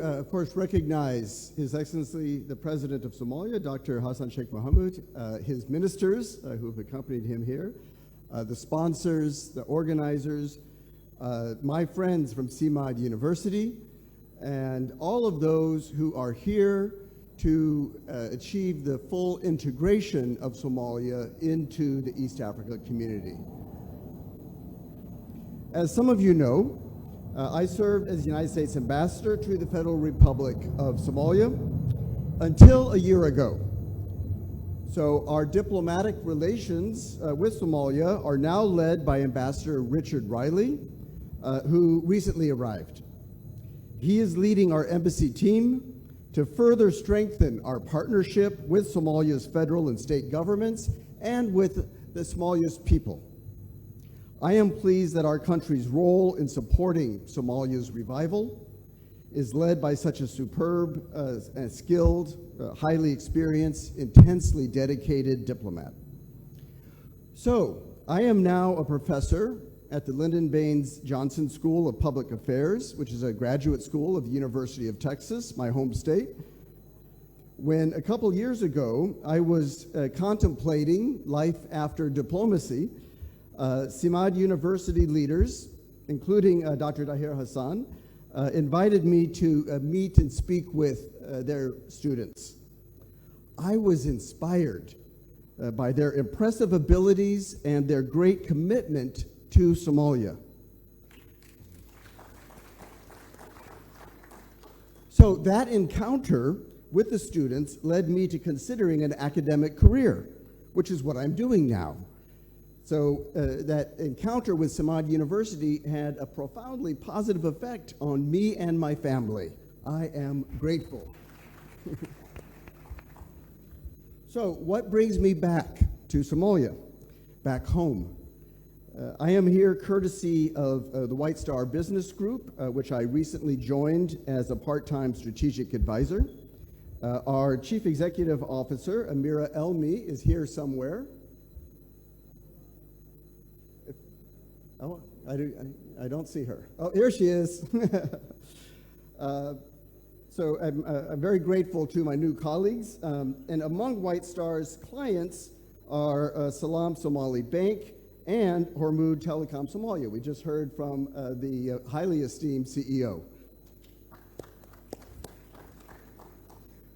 Of course, recognize His Excellency the President of Somalia, Dr. Hassan Sheikh Mohamud, his ministers who have accompanied him here, the sponsors, the organizers, my friends from Soomaaliya University, and all of those who are here to achieve the full integration of Somalia into the East Africa community. As some of you know, I served as United States Ambassador to the Federal Republic of Somalia until a year ago. So our diplomatic relations with Somalia are now led by Ambassador Richard Riley, who recently arrived. He is leading our embassy team to further strengthen our partnership with Somalia's federal and state governments and with the Somalia's people. I am pleased that our country's role in supporting Somalia's revival is led by such a superb and skilled, highly experienced, intensely dedicated diplomat. So, I am now a professor at the Lyndon Baines Johnson School of Public Affairs, which is a graduate school of the University of Texas, my home state. When a couple years ago, I was contemplating life after diplomacy, Soomaaliya University leaders, including Dr. Tahir Hassan, invited me to meet and speak with their students. I was inspired by their impressive abilities and their great commitment to Somalia. So that encounter with the students led me to considering an academic career, which is what I'm doing now. So that encounter with Soomaaliya University had a profoundly positive effect on me and my family. I am grateful. So what brings me back to Somalia, back home? I am here courtesy of the White Star Business Group, which I recently joined as a part-time strategic advisor. Our Chief Executive Officer, Amira Elmi, is here somewhere. Oh, I don't see her. Oh, here she is. So I'm very grateful to my new colleagues. And among White Star's clients are Salam Somali Bank and Hormuz Telecom Somalia. We just heard from the highly esteemed CEO.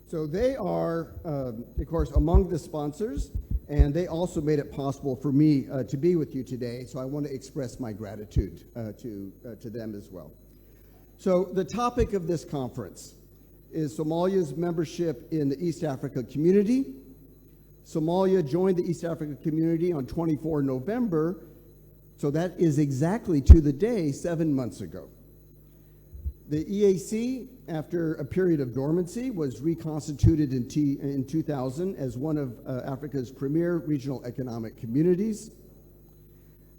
So they are, of course, among the sponsors, and they also made it possible for me to be with you today, so I want to express my gratitude to them as well. So the topic of this conference is Somalia's membership in the East Africa community. Somalia joined the East Africa community on 24 November, so that is exactly to the day 7 months ago. The EAC, after a period of dormancy, was reconstituted in 2000 as one of Africa's premier regional economic communities.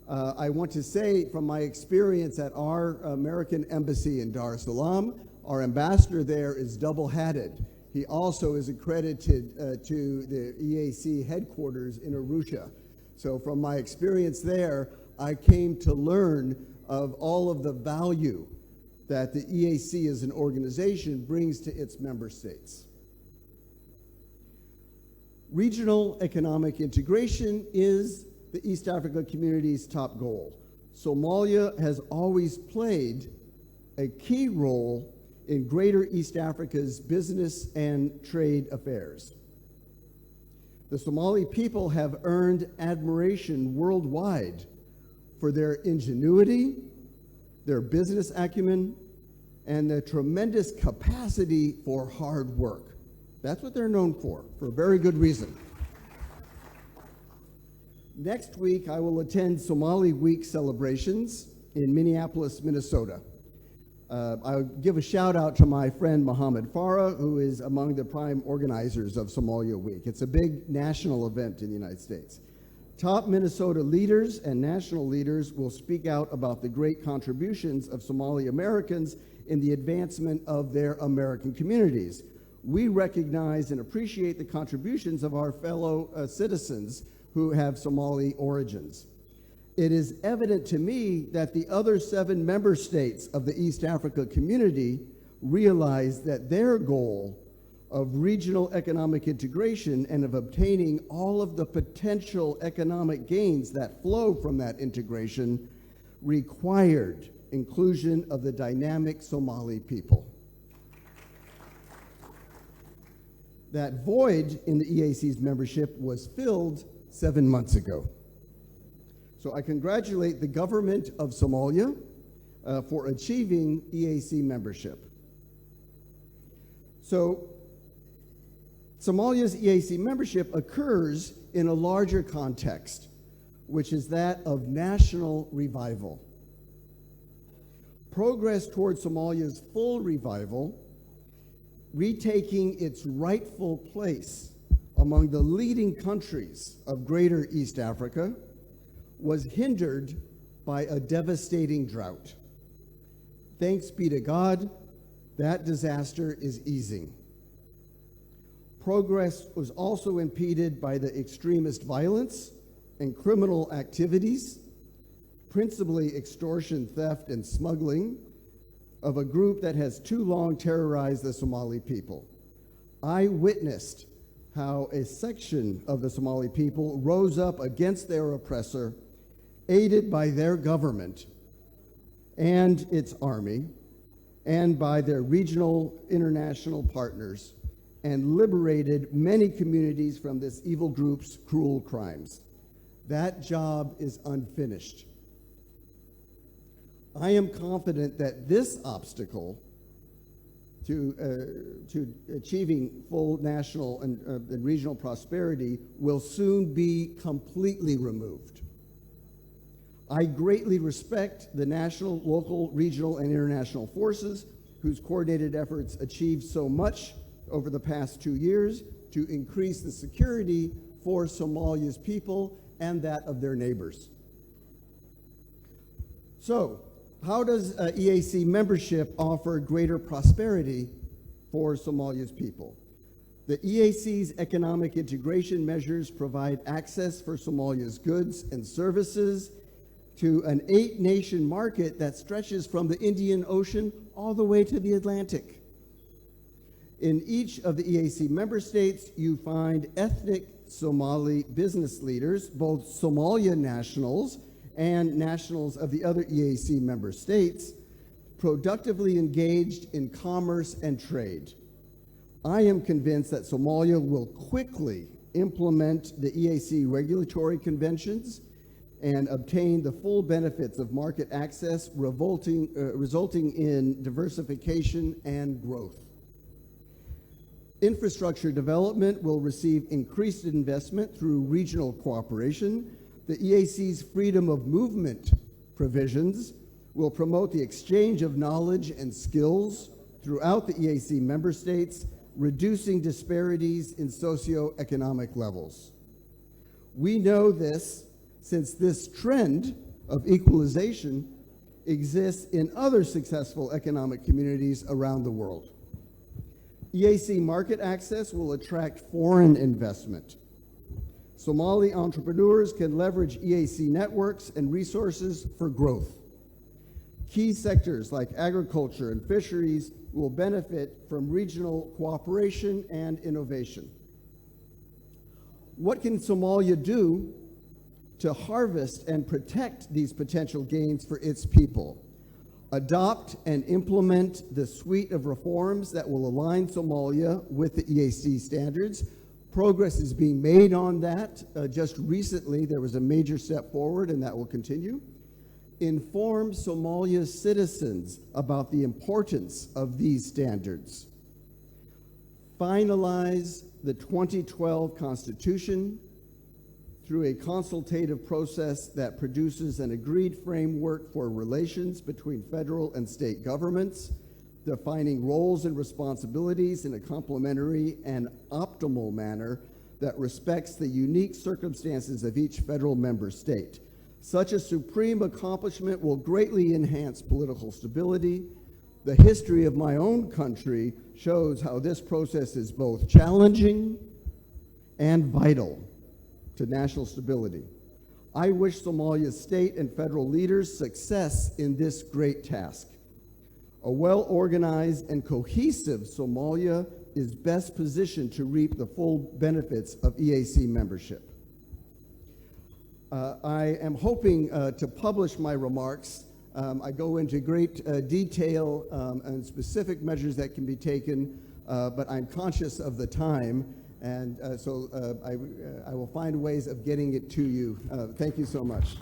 I want to say, from my experience at our American embassy in Dar es Salaam, our ambassador there is double-hatted. He also is accredited to the EAC headquarters in Arusha. So from my experience there, I came to learn of all of the value that the EAC as an organization brings to its member states. Regional economic integration is the East Africa community's top goal. Somalia has always played a key role in Greater East Africa's business and trade affairs. The Somali people have earned admiration worldwide for their ingenuity, their business acumen, and the tremendous capacity for hard work. That's what they're known for a very good reason. Next week, I will attend Somali Week celebrations in Minneapolis, Minnesota. I'll give a shout out to my friend Mohammed Farah, who is among the prime organizers of Somalia Week. It's a big national event in the United States. Top Minnesota leaders and national leaders will speak out about the great contributions of Somali Americans in the advancement of their American communities. We recognize and appreciate the contributions of our fellow citizens who have Somali origins. It is evident to me that the other 7 member states of the East Africa community realized that their goal of regional economic integration and of obtaining all of the potential economic gains that flow from that integration required inclusion of the dynamic Somali people. That void in the EAC's membership was filled 7 months ago. So I congratulate the government of Somalia for achieving EAC membership. So Somalia's EAC membership occurs in a larger context, which is that of national revival. Progress toward Somalia's full revival, retaking its rightful place among the leading countries of Greater East Africa, was hindered by a devastating drought. Thanks be to God, that disaster is easing. Progress was also impeded by the extremist violence and criminal activities, principally extortion, theft, and smuggling, of a group that has too long terrorized the Somali people. I witnessed how a section of the Somali people rose up against their oppressor, aided by their government and its army, and by their regional international partners, and liberated many communities from this evil group's cruel crimes. That job is unfinished. I am confident that this obstacle to achieving full national and regional prosperity will soon be completely removed. I greatly respect the national, local, regional, and international forces whose coordinated efforts achieved so much over the past 2 years to increase the security for Somalia's people and that of their neighbors. So, how does EAC membership offer greater prosperity for Somalia's people? The EAC's economic integration measures provide access for Somalia's goods and services to an 8-nation market that stretches from the Indian Ocean all the way to the Atlantic. In each of the EAC member states, you find ethnic Somali business leaders, both Somalia nationals and nationals of the other EAC member states, productively engaged in commerce and trade. I am convinced that Somalia will quickly implement the EAC regulatory conventions and obtain the full benefits of market access, resulting in diversification and growth. Infrastructure development will receive increased investment through regional cooperation. The EAC's freedom of movement provisions will promote the exchange of knowledge and skills throughout the EAC member states, reducing disparities in socioeconomic levels. We know this since this trend of equalization exists in other successful economic communities around the world. EAC market access will attract foreign investment. Somali entrepreneurs can leverage EAC networks and resources for growth. Key sectors like agriculture and fisheries will benefit from regional cooperation and innovation. What can Somalia do to harvest and protect these potential gains for its people? Adopt and implement the suite of reforms that will align Somalia with the EAC standards. Progress is being made on that. Just recently, there was a major step forward, and that will continue. Inform Somalia's citizens about the importance of these standards. Finalize the 2012 Constitution through a consultative process that produces an agreed framework for relations between federal and state governments, defining roles and responsibilities in a complementary and optimal manner that respects the unique circumstances of each federal member state. Such a supreme accomplishment will greatly enhance political stability. The history of my own country shows how this process is both challenging and vital to national stability. I wish Somalia's state and federal leaders success in this great task. A well-organized and cohesive Somalia is best positioned to reap the full benefits of EAC membership. I am hoping to publish my remarks. I go into great detail and specific measures that can be taken, but I'm conscious of the time, and so I will find ways of getting it to you. Thank you so much.